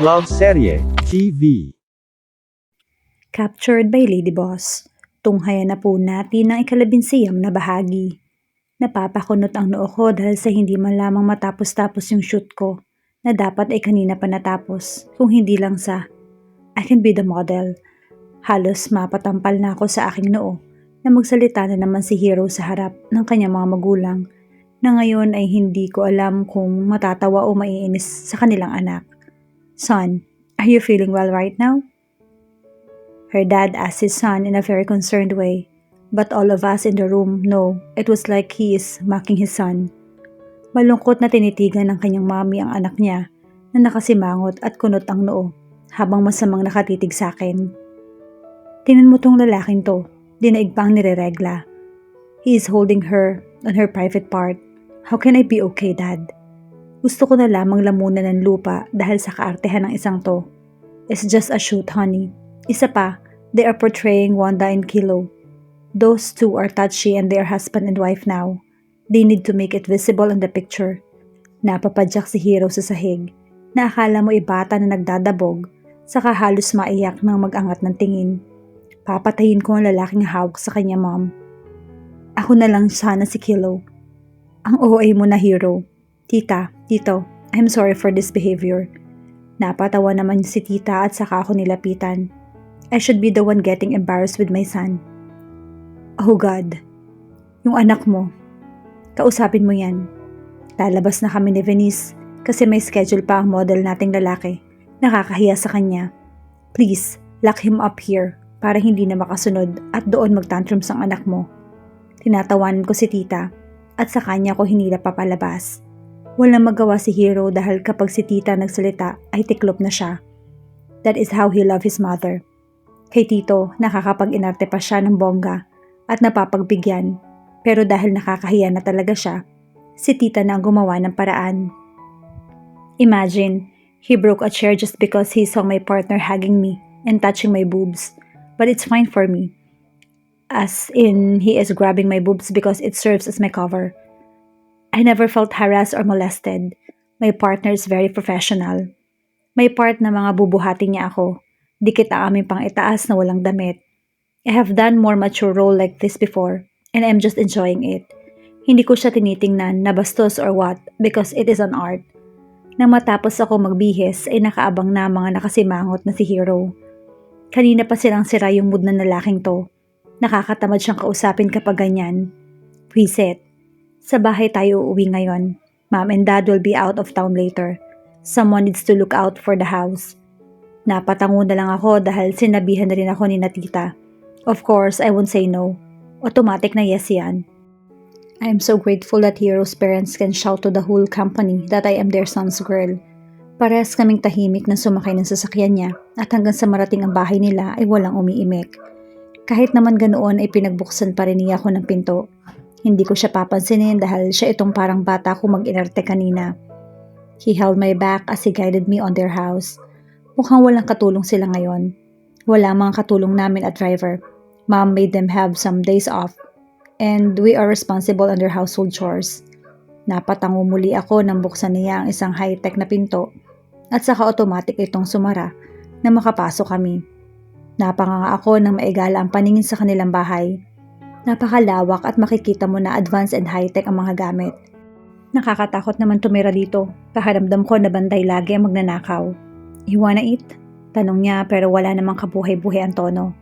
Love Serye TV. Captured by Lady Boss. Tunghayan na po natin ang ikalabinsiyam na bahagi. Napapakunot ang noo ko dahil sa hindi man lamang matapos-tapos yung shoot ko na dapat ay kanina pa natapos kung hindi lang sa I can be the model. Halos mapatampal na ako sa aking noo na magsalita na naman si Hero sa harap ng kanyang mga magulang na ngayon ay hindi ko alam kung matatawa o maiinis sa kanilang anak. Son, are you feeling well right now? Her dad asked his son in a very concerned way, but all of us in the room know it was like he is mocking his son. Malungkot na tinitigan ng kanyang mami ang anak niya na nakasimangot at kunot ang noo habang masamang nakatitig sa akin. Tinan mo tong lalaking to, dinaig pa ang nireregla. He is holding her on her private part. How can I be okay, Dad? Gusto ko na lamang lamunan ng lupa dahil sa kaartehan ng isang to. It's just a shoot, honey. Isa pa, they are portraying Wanda and Kilo. Those two are touchy and they are husband and wife now. They need to make it visible in the picture. Napapadyak si Hero sa sahig, na akala mo ibata na nagdadabog, saka halos maiyak nang mag-angat ng tingin. Papatayin ko ang lalaking hawak sa kanya, Mom. Ako na lang sana si Kilo. Ang OA mo na, Hero. Tita, Tito, I'm sorry for this behavior. Napatawa naman si tita at saka ako nilapitan. I should be the one getting embarrassed with my son. Oh God, yung anak mo. Kausapin mo yan. Lalabas na kami ni Venice kasi may schedule pa ang model nating lalaki. Nakakahiya sa kanya. Please, lock him up here para hindi na makasunod at doon magtantrums ang anak mo. Tinatawanan ko si tita at sa kanya ko hinila papalabas. Walang magawa si Hero dahil kapag si tita nagsalita ay tiklop na siya. That is how he loved his mother. Kay tito, nakakapag-inarte pa siya ng bongga at napapagbigyan. Pero dahil nakakahiya na talaga siya, si tita na ang gumawa ng paraan. Imagine, he broke a chair just because he saw my partner hugging me and touching my boobs. But it's fine for me. As in, he is grabbing my boobs because it serves as my cover. I never felt harassed or molested. My partner is very professional. May part na mga bubuhati niya ako. Dikit ang aming pang-itaas na walang damit. I have done more mature role like this before and I'm just enjoying it. Hindi ko siya tinitingnan na bastos or what because it is an art. Nang matapos ako magbihis ay nakaabang na mga nakasimangot na si Hero. Kanina pa silang sira yung mood ng lalaking to. Nakakatamad siyang kausapin kapag ganyan. Pwisit. Sa bahay tayo uuwi ngayon. Mom and Dad will be out of town later. Someone needs to look out for the house. Napatango na lang ako dahil sinabihan na rin ako ni na tita. Of course, I won't say no. Automatic na yes yan. I am so grateful that Hero's parents can shout to the whole company that I am their son's girl. Parehas kaming tahimik na sumakay ng sasakyan niya at hanggang sa marating ang bahay nila ay walang umiimik. Kahit naman ganoon ay pinagbuksan pa rin niya ako ng pinto. Hindi ko siya papansinin dahil siya itong parang bata ko mag-inarte kanina. He held my back as he guided me on their house. Mukhang walang katulong sila ngayon. Wala mga katulong namin at driver. Mom made them have some days off. And we are responsible on their household chores. Napatango muli ako nang buksan niya ang isang high-tech na pinto at saka automatic itong sumara na makapasok kami. Napanganga ako nang maigala ang paningin sa kanilang bahay. Napakalawak at makikita mo na advanced and high-tech ang mga gamit. Nakakatakot naman tumira dito. Pakiramdam ko na banday lagi ang magnanakaw. You wanna eat? Tanong niya pero wala namang kabuhay-buhay ang tono.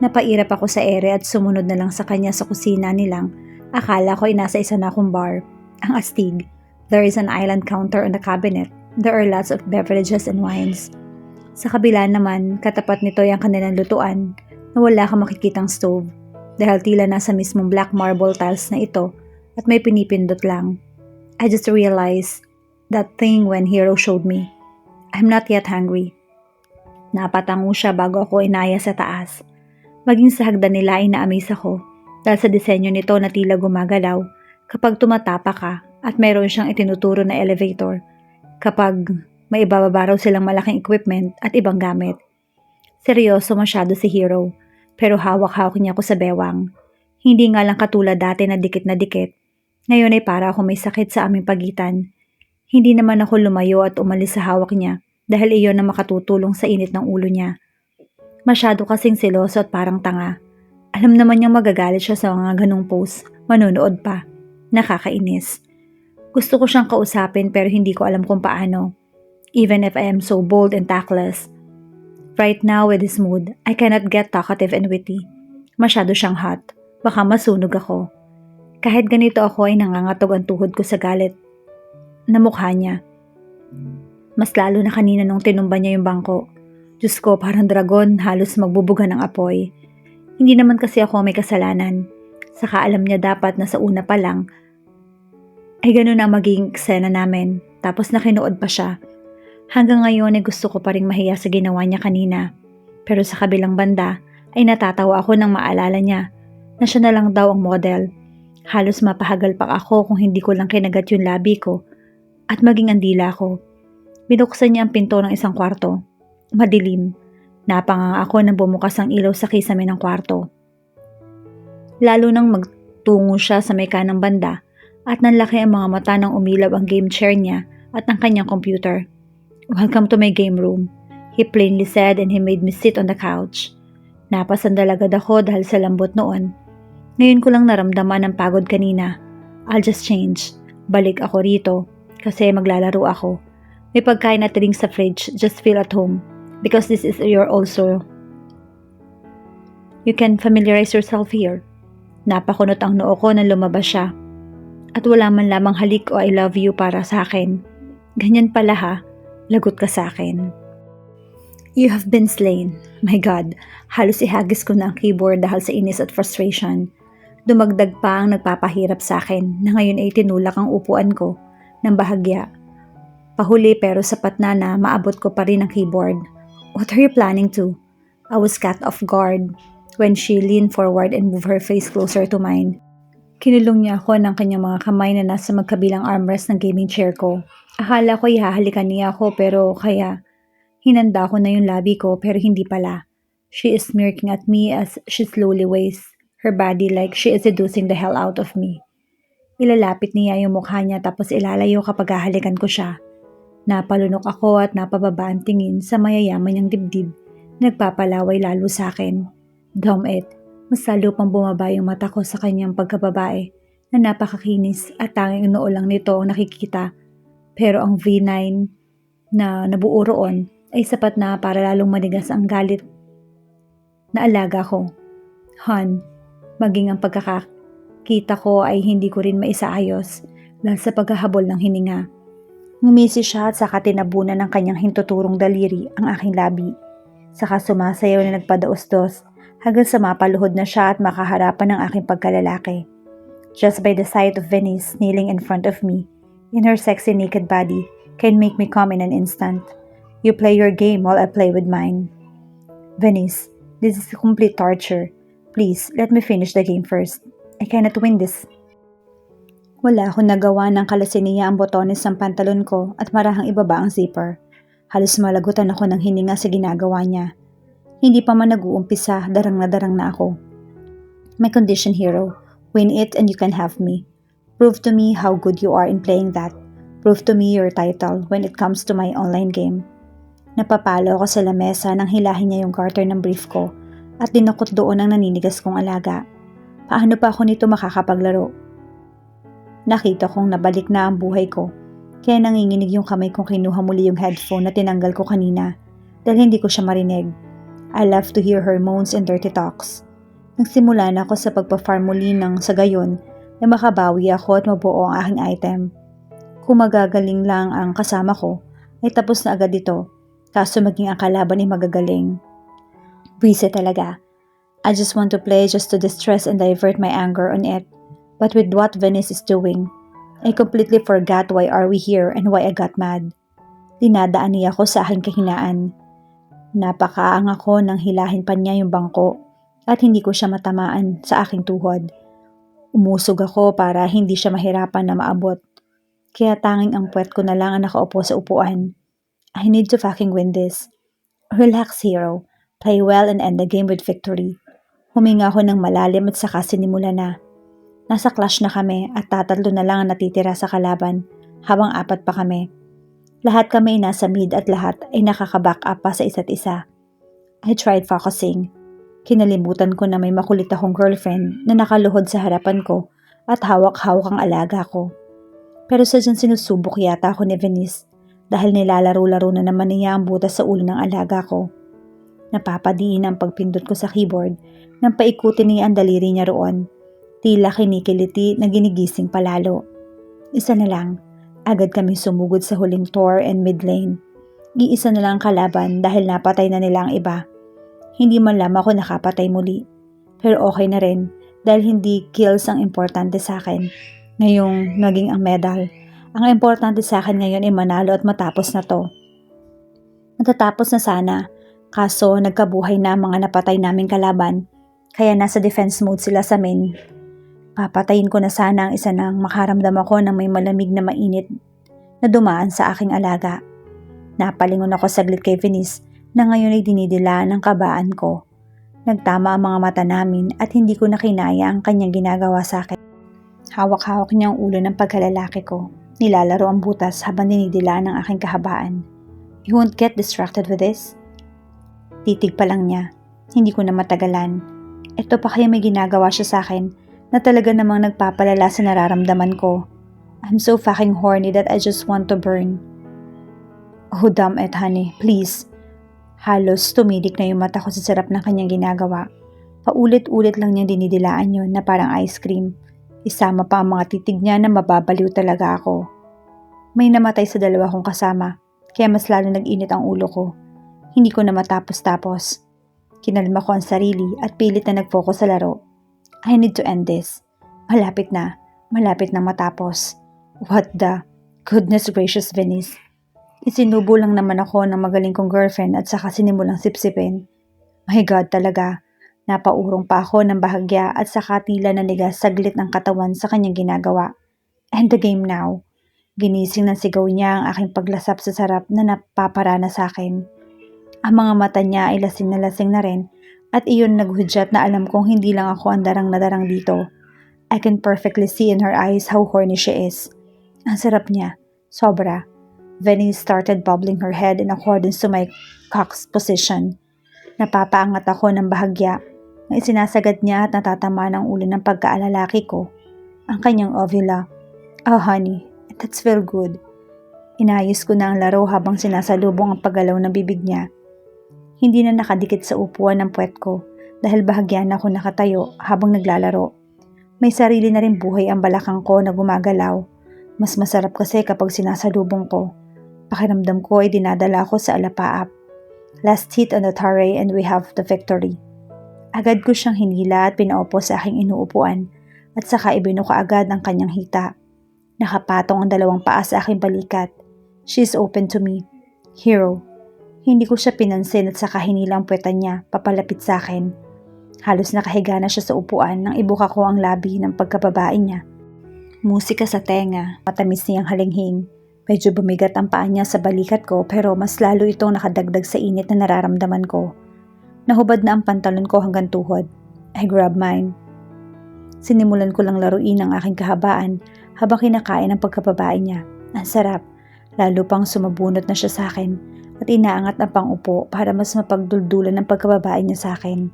Napairap ako sa ere at sumunod na lang sa kanya sa kusina nilang. Akala ko ay nasa isa na akong bar. Ang astig. There is an island counter on the cabinet. There are lots of beverages and wines. Sa kabila naman, katapat nito ay ang kanilang lutuan na wala kang makikitang stove. Dahil tila nasa mismong black marble tiles na ito at may pinipindot lang. I just realized that thing when Hero showed me. I'm not yet hungry. Napatango siya bago ako inaya sa taas. Maging sa hagdan nila ay na-amaze ako dahil sa disenyo nito na tila gumagalaw kapag tumatapa ka at mayroon siyang itinuturo na elevator kapag may ibababa raw silang malaking equipment at ibang gamit. Seryoso masyado si Hero. Pero hawak-hawak niya ako sa bewang. Hindi nga lang katulad dati na dikit na dikit. Ngayon ay para ako may sakit sa aming pagitan. Hindi naman ako lumayo at umalis sa hawak niya dahil iyon na makatutulong sa init ng ulo niya. Masyado kasing seloso at parang tanga. Alam naman niyang magagalit siya sa mga ganong post, manonood pa. Nakakainis. Gusto ko siyang kausapin pero hindi ko alam kung paano. Even if I am so bold and tactless. Right now with his mood, I cannot get talkative and witty. Masyado siyang hot. Baka masunog ako. Kahit ganito ako ay nangangatog ang tuhod ko sa galit na mukha niya. Mas lalo na kanina nung tinumba niya yung bangko. Diyos ko, parang dragon, halos magbubuga ng apoy. Hindi naman kasi ako may kasalanan. Saka alam niya dapat na sa una pa lang ay ganun ang magiging eksena namin. Tapos nakinuod pa siya. Hanggang ngayon ay gusto ko pa rin mahiya sa ginawa niya kanina. Pero sa kabilang banda ay natatawa ako nang maalala niya na siya na lang daw ang model. Halos mapahagal pa ako kung hindi ko lang kinagat yung labi ko at maging ang dila ko. Binuksan niya ang pinto ng isang kwarto. Madilim. Napanganga ako nang bumukas ang ilaw sa kisame ng kwarto. Lalo nang magtungo siya sa may kanang banda at nanlaki ang mga mata nang umilaw ang game chair niya at ang kanyang computer. "Welcome to my game room," he plainly said, and he made me sit on the couch. Napasandal agad ako dahil sa lambot noon. Ngayon ko lang naramdaman ang pagod kanina. I'll just change. Balik ako rito kasi maglalaro ako. May pagkain at drinks sa fridge. Just feel at home. Because this is your also. You can familiarize yourself here. Napakunot ang noo ko nang lumabas siya. At wala man lamang halik o I love you para sa akin. Ganyan pala ha. Lagot ka sa akin. You have been slain. My God, halos ihagis ko na ang keyboard dahil sa inis at frustration. Dumagdag pa ang nagpapahirap sa akin na ngayon ay tinulak ang upuan ko ng bahagya. Pahuli pero sapat na maabot ko pa rin ang keyboard. What are you planning to? I was caught off guard when she leaned forward and moved her face closer to mine. Kinulong niya ako ng kanyang mga kamay na nasa magkabilang armrest ng gaming chair ko. Akala ko ihahalikan niya ako pero kaya hinanda ko na yung labi ko pero hindi pala. She is smirking at me as she slowly weighs her body like she is seducing the hell out of me. Ilalapit niya yung mukha niya tapos ilalayo kapag hahalikan ko siya. Napalunok ako at napababa ang tingin sa mayayaman niyang dibdib. Nagpapalaway lalo sa akin. Damn it, mas lalo pang bumaba yung mata ko sa kanyang pagkababae na napakakinis at tanging noo lang nito ang nakikita. Pero ang V9 na nabuo roon ay sapat na para lalong manigas ang galit na alaga ko. Han, maging ang pagkakita ko ay hindi ko rin maisaayos dahil sa paghahabol ng hininga. Ngumisi siya at saka tinabunan ng kanyang hintuturong daliri ang aking labi. Saka sumasayaw na nagpadaos-dos hanggang sa mapaluhod na siya at makaharapan ng aking pagkalalaki. Just by the sight of Venice kneeling in front of me, in her sexy naked body, can make me come in an instant. You play your game while I play with mine. Venice, this is complete torture. Please, let me finish the game first. I cannot win this. Wala akong nagawa ng kalasin niya ang botones ng pantalon ko at marahang ibaba ang zipper. Halos malagutan ako ng hininga sa ginagawa niya. Hindi pa man nag-uumpisa, darang na ako. My condition, hero. Win it and you can have me. Prove to me how good you are in playing that. Prove to me your title when it comes to my online game. Napapalo ako sa lamesa nang hilahin niya yung garter ng brief ko at dinukot doon ang naninigas kong alaga. Paano pa ako nito makakapaglaro? Nakita kong nabalik na ang buhay ko, kaya nanginginig yung kamay kong kinuha muli yung headphone na tinanggal ko kanina dahil hindi ko siya marinig. I love to hear her moans and dirty talks. Nagsimula na ako sa pagpa-farm muli ng sa gayon na makabawi ako at mabuo ang aking item. Kung magagaling lang ang kasama ko, ay tapos na agad ito, kaso maging ang kalaban ay magagaling. Buwise talaga. I just want to play just to distress and divert my anger on it. But with what Venice is doing, I completely forgot why are we here and why I got mad. Dinadaan niya ako sa aking kahinaan. Napakaang ako nang hilahin pa niya yung bangko at hindi ko siya matamaan sa aking tuhod. Umusog ako para hindi siya mahirapan na maabot. Kaya tanging ang puwet ko na lang ang nakaupo sa upuan. I need to fucking win this. Relax, hero. Play well and end the game with victory. Huminga ako ng malalim at saka sinimula na. Nasa clash na kami at tatatlo na lang ang natitira sa kalaban habang 4 pa kami. Lahat kami ay nasa mid at lahat ay nakaka-back up pa sa isa't isa. I tried focusing. Kinalimutan ko na may makulit akong girlfriend na nakaluhod sa harapan ko at hawak-hawak ang alaga ko. Pero sadyang sinusubok yata ako ni Venice dahil nilalaro-laro na naman niya ang butas sa ulo ng alaga ko. Napapadiin ang pagpindot ko sa keyboard nang paikutin niya ang daliri niya roon. Tila kinikiliti na ginigising palalo. Isa na lang, agad kami sumugod sa huling tour and mid lane. Iisa na lang kalaban dahil napatay na nila ang iba. Hindi man lamang ako nakapatay muli. Pero okay na rin dahil hindi kills ang importante sa akin. Ngayong naging ang medal. Ang importante sa akin ngayon ay manalo at matapos na to. Matatapos na sana, kaso nagkabuhay na ang mga napatay naming kalaban, kaya nasa defense mode sila sa main. Papatayin ko na sana ang isa nang makaramdam ako ng may malamig na mainit na dumaan sa aking alaga. Napalingon ako saglit kay Venice na ngayon ay dinidila ng kabaan ko. Nagtama ang mga mata namin at hindi ko na kinaya ang kanyang ginagawa sa akin. Hawak-hawak niya ang ulo ng pagkalalaki ko. Nilalaro ang butas habang dinidila ng aking kahabaan. You won't get distracted with this? Titig pa lang niya. Hindi ko na matagalan. Ito pa kaya may ginagawa siya sa akin na talaga namang nagpapalala sa nararamdaman ko. I'm so fucking horny that I just want to burn. Oh damn it honey, please. Halos tumidik na yung mata ko sa sarap ng kanyang ginagawa. Paulit-ulit lang niyang dinidilaan yun na parang ice cream. Isama pa ang mga titig niya na mababaliw talaga ako. May namatay sa dalawa kong kasama, kaya mas lalo nag-init ang ulo ko. Hindi ko na matapos-tapos. Kinalma ko ang sarili at pilit na nag-focus sa laro. I need to end this. Malapit na matapos. What the goodness gracious Venice. Isinubo lang naman ako ng magaling kong girlfriend at saka sinimulang sipsipin. My God talaga, napaurong pa ako ng bahagya at saka tila nanigas saglit ng katawan sa kanyang ginagawa. End the game now. Ginising ng sigaw niya ang aking paglasap sa sarap na napaparana sa akin. Ang mga mata niya ay lasing na rin at iyon naghudyat na alam kong hindi lang ako ang darang na darang dito. I can perfectly see in her eyes how horny she is. Ang sarap niya. Sobra. Venice started bobbling her head in accordance to my cock's position. Napapaangat ako ng bahagya na isinasagad niya at natatama ng ulo ng pagkaalalaki ko. Ang kanyang ovula. Oh honey, that's feel good. Inayos ko na ang laro habang sinasalubong ang paggalaw ng bibig niya. Hindi na nakadikit sa upuan ng puwet ko dahil bahagya na ako nakatayo habang naglalaro. May sarili na rin buhay ang balakang ko na gumagalaw. Mas masarap kasi kapag sinasalubong ko. Pakiramdam ko ay dinadala ko sa alapaap. Last hit on the tare and we have the victory. Agad ko siyang hinila at pinaupo sa aking inuupuan at saka ibinuka agad ang kanyang hita. Nakapatong ang dalawang paa sa aking balikat. She is open to me. Hero. Hindi ko siya pinansin at saka hinila ang puwetan niya papalapit sa akin. Halos nakahiga na siya sa upuan nang ibuka ko ang labi ng pagkababae niya. Musika sa tenga, matamis niyang halinghing. Medyo bumigat ang paa niya sa balikat ko pero mas lalo itong nakadagdag sa init na nararamdaman ko. Nahubad na ang pantalon ko hanggang tuhod. I grab mine. Sinimulan ko lang laruin ang aking kahabaan habang kinakain ang pagkababae niya. Ang sarap. Lalo pang sumabunot na siya sa akin at inaangat ang pang-upo para mas mapagduldulan ang pagkababae niya sa akin.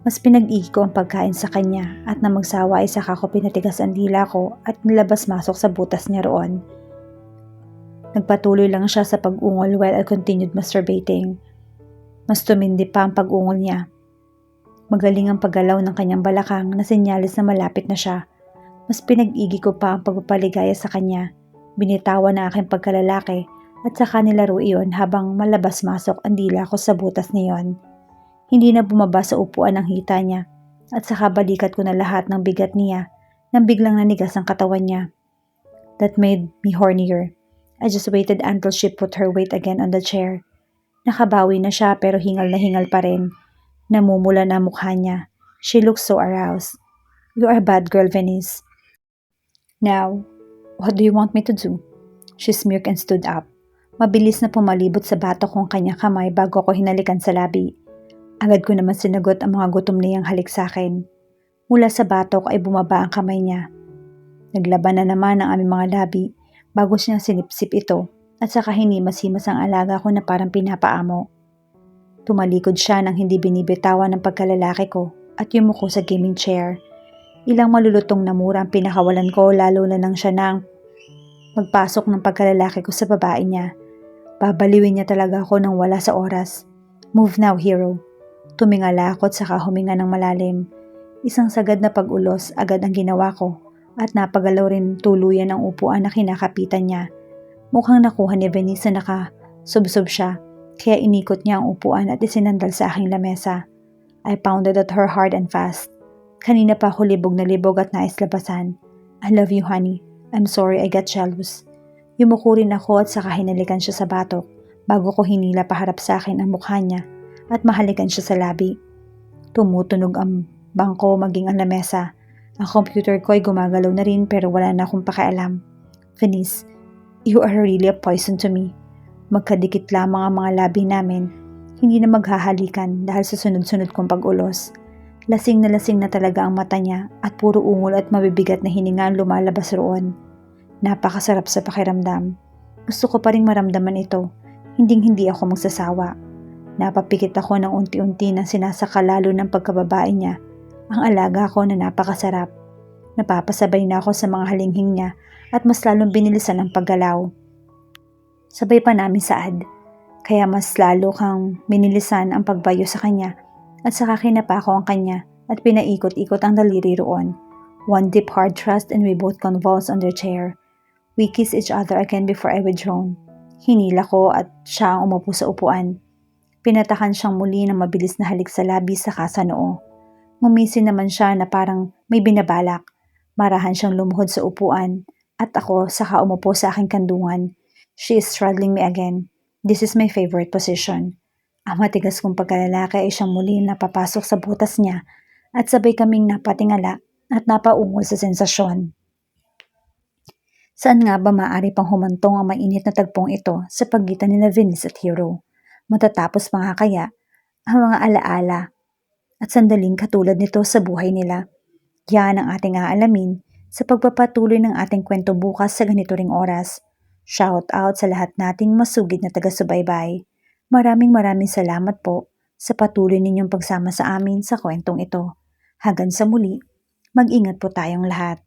Mas pinag-igi ko ang pagkain sa kanya at na magsawa ay saka ko pinatigas ang dila ko at nilabas-masok sa butas niya roon. Nagpatuloy lang siya sa pag-ungol while I continued masturbating. Mas tumindi pa ang pag-ungol niya. Magaling ang paggalaw ng kanyang balakang na senyalis na malapit na siya. Mas pinag-igi ko pa ang pagpapaligaya sa kanya. Binitawan na aking pagkalalaki at saka nilaro iyon habang malabas-masok ang dila ko sa butas niyon. Hindi na bumaba sa upuan ang hita niya at saka balikat ko na lahat ng bigat niya nang biglang nanigas ang katawan niya. That made me hornier. I just waited until she put her weight again on the chair. Nakabawi na siya pero hingal na hingal pa rin. Namumula na mukha niya. She looks so aroused. You are a bad girl, Venice. Now, what do you want me to do? She smirked and stood up. Mabilis na pumalibot sa batok kong kanyang kamay bago ko hinalikan sa labi. Agad ko naman sinagot ang mga gutom niyang halik sa akin. Mula sa batok ay bumaba ang kamay niya. Naglaban na naman ang aming mga labi bago siya sinipsip ito. At saka hinimas-himas ang alaga ko na parang pinapaamo. Tumalikod siya nang hindi binibitawan ng pagkalalaki ko at yumuko sa gaming chair. Ilang malulutong na mura ang pinakawalan ko lalo na nang siya nang magpasok ng pagkalalaki ko sa babae niya. Babaliwin niya talaga ako nang wala sa oras. Move now, hero. Tumingala ako at saka huminga ng malalim. Isang sagad na pag-ulos agad ang ginawa ko at napagalaw rin tuluyan ang upuan na kinakapitan niya. Mukhang nakuha ni Venice na nakasubsob siya, kaya inikot niya ang upuan at isinandal sa aking lamesa. I pounded at her hard and fast. Kanina pa ako libog na libog at nais labasan. I love you, honey. I'm sorry I got jealous. Yumuko rin ako at saka hinalikan siya sa batok bago ko hinila paharap sa akin ang mukha niya at mahalikan siya sa labi. Tumutunog ang bangko maging ang lamesa. Ang computer ko ay gumagalaw na rin pero wala na akong pakialam. Venice, you are really a poison to me. Magkadikit lamang ang mga labi namin. Hindi na maghahalikan dahil sa sunod-sunod kong pag-ulos. Lasing na talaga ang mata niya at puro ungol at mabibigat na hininga ang lumalabas roon. Napakasarap sa pakiramdam. Gusto ko pa rin maramdaman ito. Hindi ako magsasawa. Napapikit ako ng unti-unti na sinasaka lalo ng pagkababae niya. Ang alaga ko na napakasarap. Napapasabay na ako sa mga halinghing niya at mas lalong binilisan ang paggalaw. Sabay pa namin saad. Kaya mas lalo kang binilisan ang pagbayo sa kanya at saka kinapa ko ang kanya at pinaikot-ikot ang daliri roon. One deep hard thrust and we both convulsed on their chair. We kissed each other again before I withdrawn. Hinila ko at siya ang umupo sa upuan. Pinatakan siyang muli ng mabilis na halik sa labi saka sa noo. Ngumisi naman siya na parang may binabalak. Marahan siyang lumuhod sa upuan at ako saka umupo sa aking kandungan. She is straddling me again. This is my favorite position. Ang matigas kong pagkalalaki ay siyang muli napapasok sa butas niya at sabay kaming napatingala at napaungol sa sensasyon. Saan nga ba maaari pang humantong ang mainit na tagpong ito sa pagitan ni Venice at Hero? Matatapos pa nga kaya ang mga alaala at sandaling katulad nito sa buhay nila. Yan ang ating aalamin sa pagpapatuloy ng ating kwento bukas sa ganito ring oras. Shout out sa lahat nating masugid na taga-subaybay. Maraming salamat po sa patuloy ninyong pagsama sa amin sa kwentong ito. Hanggang sa muli, mag-ingat po tayong lahat.